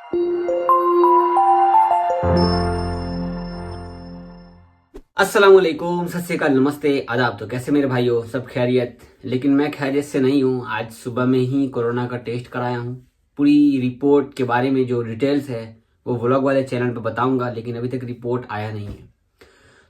अस्सलामुअलैकुम, सत श्री अकाल, नमस्ते, आदाब। तो कैसे मेरे भाइयों, सब खैरियत? लेकिन मैं खैरियत से नहीं हूँ। आज सुबह में ही कोरोना का टेस्ट कराया हूँ। पूरी रिपोर्ट के बारे में जो डिटेल्स है वो व्लॉग वाले चैनल पे बताऊंगा, लेकिन अभी तक रिपोर्ट आया नहीं है।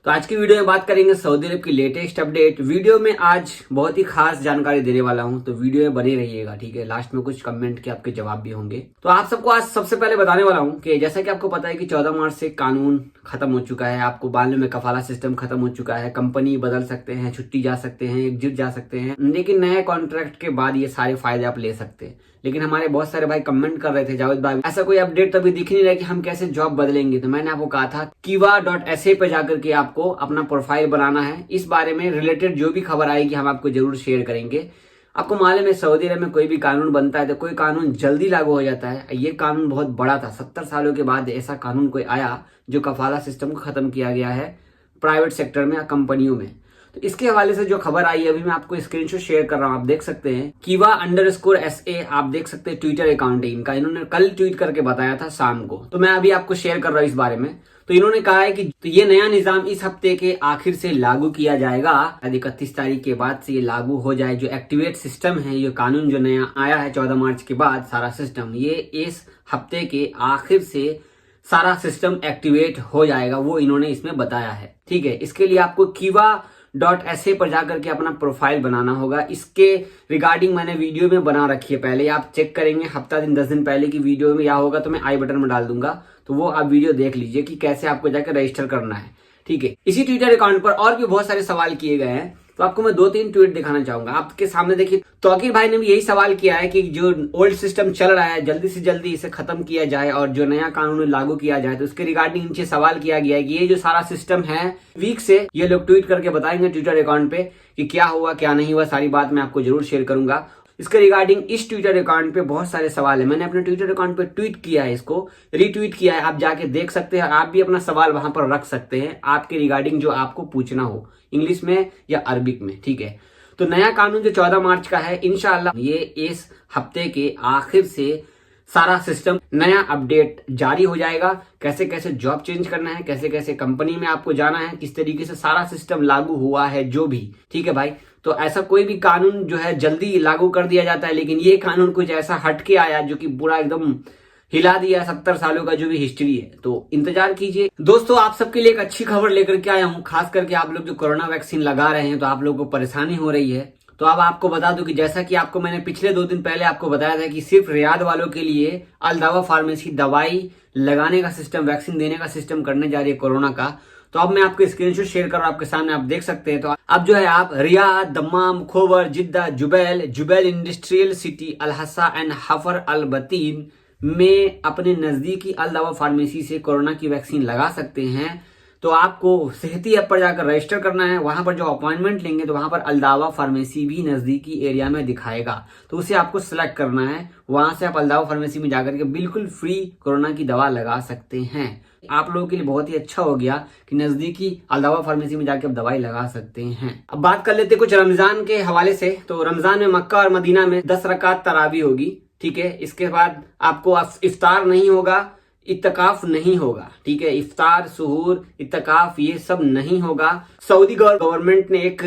तो आज की वीडियो में बात करेंगे सऊदी अरब की लेटेस्ट अपडेट। वीडियो में आज बहुत ही खास जानकारी देने वाला हूं, तो वीडियो में बने रहिएगा, ठीक है। लास्ट में कुछ कमेंट के आपके जवाब भी होंगे। तो आप सबको आज सबसे पहले बताने वाला हूं कि जैसा कि आपको पता है कि 14 मार्च से कानून खत्म हो चुका है। आपको मालूम में कफाला सिस्टम खत्म हो चुका है। कंपनी बदल सकते हैं, छुट्टी जा सकते हैं, एग्जिट जा सकते हैं, लेकिन नए कॉन्ट्रैक्ट के बाद ये सारे फायदे आप ले सकते हैं। लेकिन हमारे बहुत सारे भाई कमेंट कर रहे थे, जावेद भाई ऐसा कोई अपडेट तो अभी दिख नहीं रहा कि हम कैसे जॉब बदलेंगे। तो मैंने आपको कहा था kiva.sa पे जाकर के आपको अपना प्रोफाइल बनाना है। इस बारे में रिलेटेड जो भी खबर आएगी हम आपको जरूर शेयर करेंगे। आपको मालूम है सऊदी अरब में कोई भी कानून बनता है तो कोई कानून जल्दी लागू हो जाता है। ये कानून बहुत बड़ा था, 70 सालों के बाद ऐसा कानून कोई आया जो कफाला सिस्टम को खत्म किया गया है प्राइवेट सेक्टर में या कंपनियों में। तो इसके हवाले से जो खबर आई है अभी मैं आपको स्क्रीनशॉट शेयर कर रहा हूं। आप देख सकते हैं kiva_sa, आप देख सकते हैं ट्विटर अकाउंट है इनका। इन्होंने कल ट्वीट करके बताया था शाम को, तो मैं अभी आपको शेयर कर रहा हूं इस बारे में। तो इन्होंने कहा है कि तो ये नया निजाम इस हफ्ते के आखिर से लागू किया जाएगा। 31 तारीख के बाद से ये लागू हो जाए। जो एक्टिवेट सिस्टम है, ये कानून जो नया आया है 14 मार्च के बाद सारा सिस्टम, ये इस हफ्ते के आखिर से सारा सिस्टम एक्टिवेट हो जाएगा, वो इन्होंने इसमें बताया है, ठीक है। इसके लिए आपको kiva.sa पर जाकर के अपना प्रोफाइल बनाना होगा। इसके रिगार्डिंग मैंने वीडियो में बना रखी है, पहले आप चेक करेंगे। हफ्ता दिन 10 दिन पहले की वीडियो में या होगा तो मैं आई बटन में डाल दूंगा, तो वो आप वीडियो देख लीजिए कि कैसे आपको जाकर रजिस्टर करना है, ठीक है। इसी ट्विटर अकाउंट पर और भी बहुत सारे सवाल किए गए हैं, तो आपको मैं 2-3 ट्वीट दिखाना चाहूंगा। आपके सामने देखिए, तौकीर भाई ने भी यही सवाल किया है कि जो ओल्ड सिस्टम चल रहा है जल्दी से जल्दी इसे खत्म किया जाए और जो नया कानून लागू किया जाए। तो उसके रिगार्डिंग नीचे सवाल किया गया है कि ये जो सारा सिस्टम है वीक से ये लोग ट्वीट करके बताएंगे ट्विटर अकाउंट पे कि क्या हुआ क्या नहीं हुआ, सारी बात मैं आपको जरूर शेयर करूंगा। इसके रिगार्डिंग इस ट्विटर अकाउंट पे बहुत सारे सवाल है। मैंने अपने ट्विटर अकाउंट पे ट्वीट किया है, इसको रीट्वीट किया है, आप जाके देख सकते हैं। आप भी अपना सवाल वहां पर रख सकते हैं आपके रिगार्डिंग जो आपको पूछना हो, इंग्लिश में या अरबिक में, ठीक है। तो नया कानून जो 14 मार्च का है, इंशाल्लाह ये इस हफ्ते के आखिर से सारा सिस्टम नया अपडेट जारी हो जाएगा। कैसे कैसे जॉब चेंज करना है, कैसे कैसे कंपनी में आपको जाना है, किस तरीके से सारा सिस्टम लागू हुआ है जो भी, ठीक है भाई। तो ऐसा कोई भी कानून जो है जल्दी लागू कर दिया जाता है, लेकिन ये कानून कुछ ऐसा हटके आया जो कि पूरा एकदम हिला दिया 70 सालों का जो भी हिस्ट्री है। तो इंतजार कीजिए दोस्तों। आप सबके लिए एक अच्छी खबर लेकर के आया हूं, खास करके आप लोग जो कोरोना वैक्सीन लगा रहे हैं तो आप लोगों को परेशानी हो रही है। तो अब आपको बता दूं कि जैसा कि आपको मैंने पिछले 2 दिन पहले आपको बताया था कि सिर्फ रियाद वालों के लिए अल दवा फार्मेसी दवाई लगाने का सिस्टम, वैक्सीन देने का सिस्टम करने जा रही है कोरोना का। तो अब मैं आपको स्क्रीनशॉट शेयर कर रहा हूं आपके सामने, आप देख सकते हैं। तो अब जो है आप रियाद, दम्माम, खोबर, जिद्दा, जुबैल इंडस्ट्रियल सिटी, अल हसा एंड हफर अल बतीन में अपने नजदीकी अल दवा फार्मेसी से कोरोना की वैक्सीन लगा सकते हैं। तो आपको सेहती ऐप पर जाकर रजिस्टर करना है। वहां पर जो अपॉइंटमेंट लेंगे तो वहां पर अल दवा फार्मेसी भी नजदीकी एरिया में दिखाएगा, तो उसे आपको सिलेक्ट करना है। वहां से आप अल दवा फार्मेसी में जाकर के बिल्कुल फ्री कोरोना की दवा लगा सकते हैं। आप लोगों के लिए बहुत ही अच्छा हो गया कि नजदीकी अल दवा फार्मेसी में जाकर आप दवाई लगा सकते हैं। अब बात कर लेते कुछ रमजान के हवाले से। तो रमजान में मक्का और मदीना में 10 रकात तरावी होगी, ठीक है। इसके बाद आपको इफ्तार नहीं होगा, इत्तकाफ नहीं होगा, ठीक है। इफ्तार, सुहूर, इत्तकाफ ये सब नहीं होगा। सऊदी गवर्नमेंट ने एक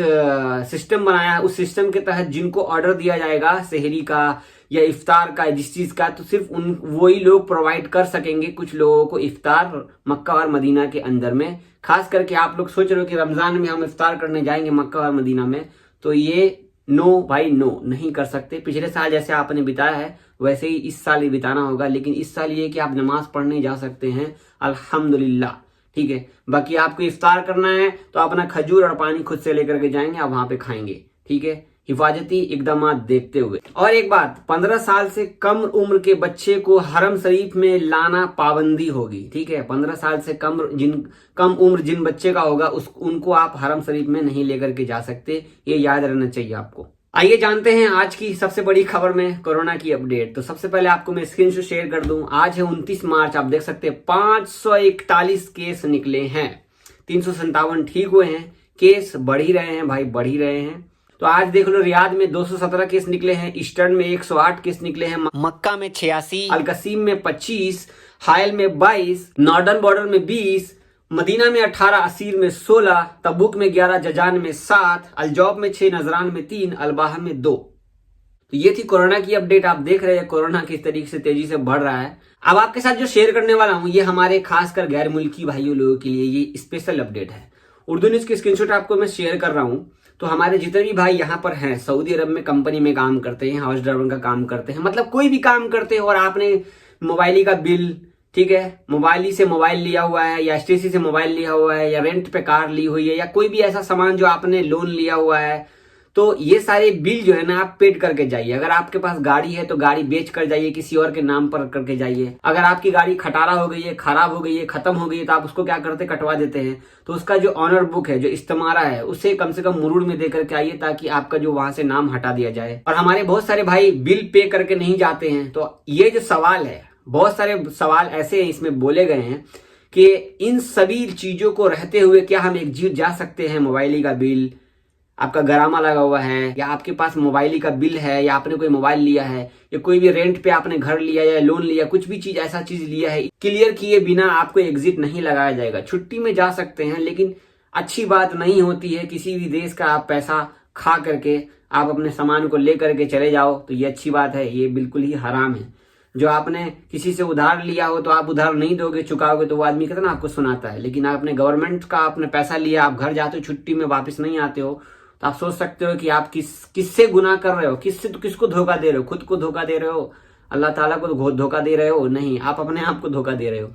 सिस्टम बनाया है, उस सिस्टम के तहत जिनको ऑर्डर दिया जाएगा सहरी का या इफ्तार का, जिस चीज का, तो सिर्फ वही लोग प्रोवाइड कर सकेंगे कुछ लोगों को इफ्तार मक्का और मदीना के अंदर में। खास करके आप लोग सोच रहे हो कि रमजान में हम इफ्तार करने जाएंगे मक्का और मदीना में, तो ये नो भाई नो, नहीं कर सकते। पिछले साल जैसे आपने बिताया है वैसे ही इस साल ही बिताना होगा, लेकिन इस साल ये कि आप नमाज पढ़ने जा सकते हैं अल्हम्दुलिल्लाह, ठीक है। बाकी आपको इफ्तार करना है तो अपना खजूर और पानी खुद से लेकर के जाएंगे, आप वहां पे खाएंगे, ठीक है, हिफाजती इकदाम देखते हुए। और एक बात, 15 साल से कम उम्र के बच्चे को हरम शरीफ में लाना पाबंदी होगी, ठीक है। 15 साल से कम उम्र जिन बच्चे का होगा उनको आप हरम शरीफ में नहीं लेकर के जा सकते, ये याद रहना चाहिए आपको। आइए जानते हैं आज की सबसे बड़ी खबर में कोरोना की अपडेट। तो सबसे पहले आपको मैं स्क्रीनशॉट शेयर कर दूं। आज है 29 मार्च, आप देख सकते हैं 541 केस निकले हैं, 357 ठीक हुए हैं। केस बढ़ ही रहे हैं भाई, बढ़ ही रहे हैं। तो आज देख लो, रियाद में 217 केस निकले हैं, ईस्टर्न में 108 केस निकले हैं, मक्का में 86, अलकसीम में 25, हायल में 22, नॉर्दर्न बॉर्डर में 20, मदीना में 18, असीर में 16, तबुक में 11, जजान में 7, अलजौब में 6, नजरान में 3, अलबाह में 2। तो ये थी कोरोना की अपडेट। आप देख रहे हैं कोरोना किस तरीके से तेजी से बढ़ रहा है। अब आपके साथ जो शेयर करने वाला हूं, ये हमारे खासकर गैर मुल्की भाइयों लोगों के लिए ये स्पेशल अपडेट है। उर्दू न्यूज की स्क्रीनशॉट आपको मैं शेयर कर रहा हूं। तो हमारे जितने भी भाई यहाँ पर हैं, सऊदी अरब में कंपनी में काम करते हैं, हाउस ड्राइवर का काम करते हैं, मतलब कोई भी काम करते हैं, और आपने मोबाइली का बिल, ठीक है, मोबाइली से मोबाइल लिया हुआ है, या एसटीसी से मोबाइल लिया हुआ है, या रेंट पे कार ली हुई है, या कोई भी ऐसा सामान जो आपने लोन लिया हुआ है, तो ये सारे बिल जो है ना आप पेड करके जाइए। अगर आपके पास गाड़ी है तो गाड़ी बेच कर जाइए, किसी और के नाम पर करके जाइए। अगर आपकी गाड़ी खटारा हो गई है, खराब हो गई है, खत्म हो गई है, तो आप उसको क्या करते, कटवा देते हैं। तो उसका जो ऑनर बुक है, जो इस्तेमारा है, उसे कम से कम मुरूर में दे करके आइए, ताकि आपका जो वहां से नाम हटा दिया जाए। और हमारे बहुत सारे भाई बिल पे करके नहीं जाते हैं। तो ये जो सवाल है, बहुत सारे सवाल ऐसे इसमें बोले गए हैं कि इन सभी चीजों को रहते हुए क्या हम एकजुट जा सकते हैं। मोबाइली का बिल, आपका गरामा लगा हुआ है, या आपके पास मोबाइली का बिल है, या आपने कोई मोबाइल लिया है, या कोई भी रेंट पे आपने घर लिया या लोन लिया, कुछ भी चीज ऐसा चीज लिया है, क्लियर किए बिना आपको एग्जिट नहीं लगाया जाएगा। छुट्टी में जा सकते हैं, लेकिन अच्छी बात नहीं होती है किसी भी देश का आप पैसा खा करके आप अपने सामान को ले करके चले जाओ, तो ये अच्छी बात है, ये बिल्कुल ही हराम है। जो आपने किसी से उधार लिया हो तो आप उधार नहीं दोगे, चुकाओगे, तो वो आदमी कितना आपको सुनाता है। लेकिन आपने गवर्नमेंट का आपने पैसा लिया, आप घर जाते हो, छुट्टी में वापस नहीं आते हो, तो आप सोच सकते हो कि आप किससे गुनाह कर रहे हो, किसको धोखा दे रहे हो। खुद को धोखा दे रहे हो, अल्लाह ताला को धोखा दे रहे हो? नहीं, आप अपने आप को धोखा दे रहे हो।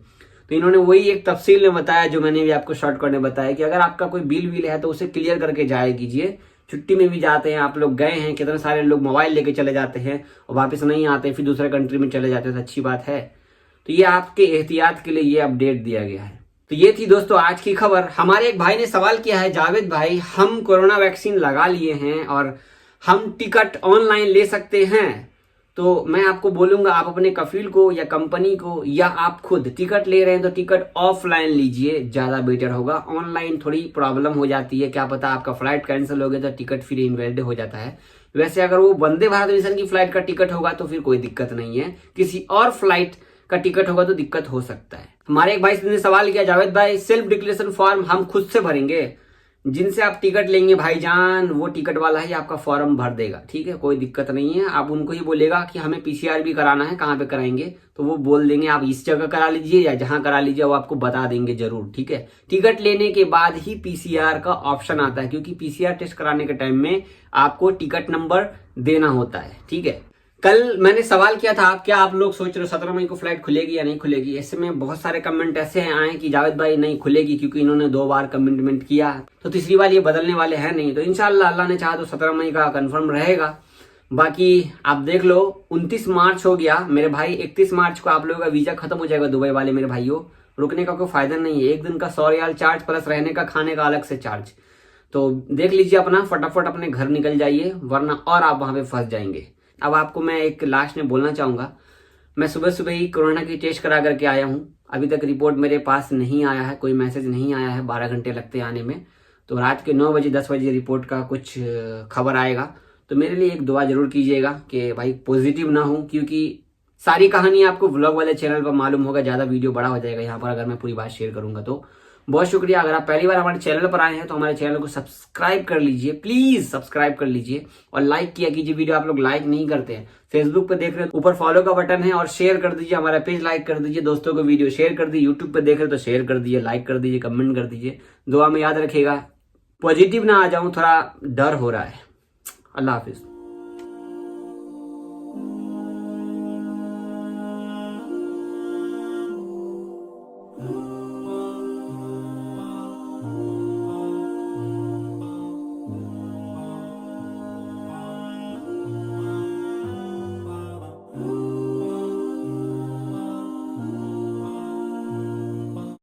तो इन्होंने वही एक तफसील में बताया जो मैंने भी आपको शॉर्टकट में बताया कि अगर आपका कोई बिल है तो उसे क्लियर करके जाया कीजिए। छुट्टी में भी जाते हैं आप लोग, गए हैं, कितने सारे लोग मोबाइल लेके चले जाते हैं और वापस नहीं आते, फिर दूसरे कंट्री में चले जाते हैं, तो अच्छी बात है। तो ये आपके एहतियात के लिए ये अपडेट दिया गया है। तो ये थी दोस्तों आज की खबर। हमारे एक भाई ने सवाल किया है, जावेद भाई हम कोरोना वैक्सीन लगा लिए हैं और हम टिकट ऑनलाइन ले सकते हैं? तो मैं आपको बोलूंगा, आप अपने कफील को या कंपनी को या आप खुद टिकट ले रहे हैं तो टिकट ऑफलाइन लीजिए, ज्यादा बेटर होगा। ऑनलाइन थोड़ी प्रॉब्लम हो जाती है, क्या पता आपका फ्लाइट कैंसिल हो गया तो टिकट फिर इनवैलिड हो जाता है। वैसे अगर वो वंदे भारत मिशन की फ्लाइट का टिकट होगा तो फिर कोई दिक्कत नहीं है, किसी और फ्लाइट का टिकट होगा तो दिक्कत हो सकता है। हमारे एक भाई ने सवाल किया, जावेद भाई सेल्फ डिक्लेरेशन फॉर्म हम खुद से भरेंगे? जिनसे आप टिकट लेंगे भाईजान, वो टिकट वाला ही आपका फॉर्म भर देगा, ठीक है, कोई दिक्कत नहीं है। आप उनको ही बोलेगा कि हमें पीसीआर भी कराना है, कहाँ पे कराएंगे, तो वो बोल देंगे आप इस जगह करा लीजिए या जहां करा लीजिए, वो आपको बता देंगे जरूर, ठीक है। टिकट लेने के बाद ही पीसीआर का ऑप्शन आता है, क्योंकि पीसीआर टेस्ट कराने के टाइम में आपको टिकट नंबर देना होता है, ठीक है। कल मैंने सवाल किया था, क्या आप लोग सोच रहे हो 17 मई को फ्लाइट खुलेगी या नहीं खुलेगी? ऐसे में बहुत सारे कमेंट ऐसे आए कि जावेद भाई नहीं खुलेगी, क्योंकि इन्होंने 2 बार कमिटमेंट किया, तो तीसरी बार ये बदलने वाले हैं नहीं। तो इंशाल्लाह अल्लाह ने चाहा तो 17 मई का कंफर्म रहेगा। बाकी आप देख लो, 29 मार्च हो गया मेरे भाई, 31 मार्च को आप लोगों का वीजा खत्म हो जाएगा दुबई वाले मेरे भाइयों। रुकने का कोई फायदा नहीं है, एक दिन का 100 रियाल चार्ज प्लस रहने का खाने का अलग से चार्ज। तो देख लीजिए अपना, फटाफट अपने घर निकल जाइए, वरना और आप वहां पे फंस जाएंगे। अब आपको मैं एक लास्ट में बोलना चाहूंगा, मैं सुबह सुबह ही कोरोना की टेस्ट करा करके आया हूं, अभी तक रिपोर्ट मेरे पास नहीं आया है, कोई मैसेज नहीं आया है, 12 घंटे लगते आने में। तो रात के 9 बजे 10 बजे रिपोर्ट का कुछ खबर आएगा, तो मेरे लिए एक दुआ जरूर कीजिएगा कि भाई पॉजिटिव ना हो, क्योंकि सारी कहानी आपको व्लॉग वाले चैनल पर मालूम होगा, ज्यादा वीडियो बड़ा हो जाएगा यहाँ पर अगर मैं पूरी बात शेयर करूंगा। तो बहुत शुक्रिया। अगर आप पहली बार हमारे चैनल पर आए हैं तो हमारे चैनल को सब्सक्राइब कर लीजिए, प्लीज सब्सक्राइब कर लीजिए, और लाइक किया कीजिए। वीडियो आप लोग लाइक नहीं करते हैं, फेसबुक पे देख रहे हैं ऊपर फॉलो का बटन है, और शेयर कर दीजिए, हमारा पेज लाइक कर दीजिए, दोस्तों को वीडियो शेयर कर दीजिए। यूट्यूब पे देख रहे तो शेयर कर दीजिए, लाइक कर दीजिए, कमेंट कर दीजिए। दुआ में याद रखिएगा, पॉजिटिव ना आ जाऊं, थोड़ा डर हो रहा है। अल्लाह हाफिज।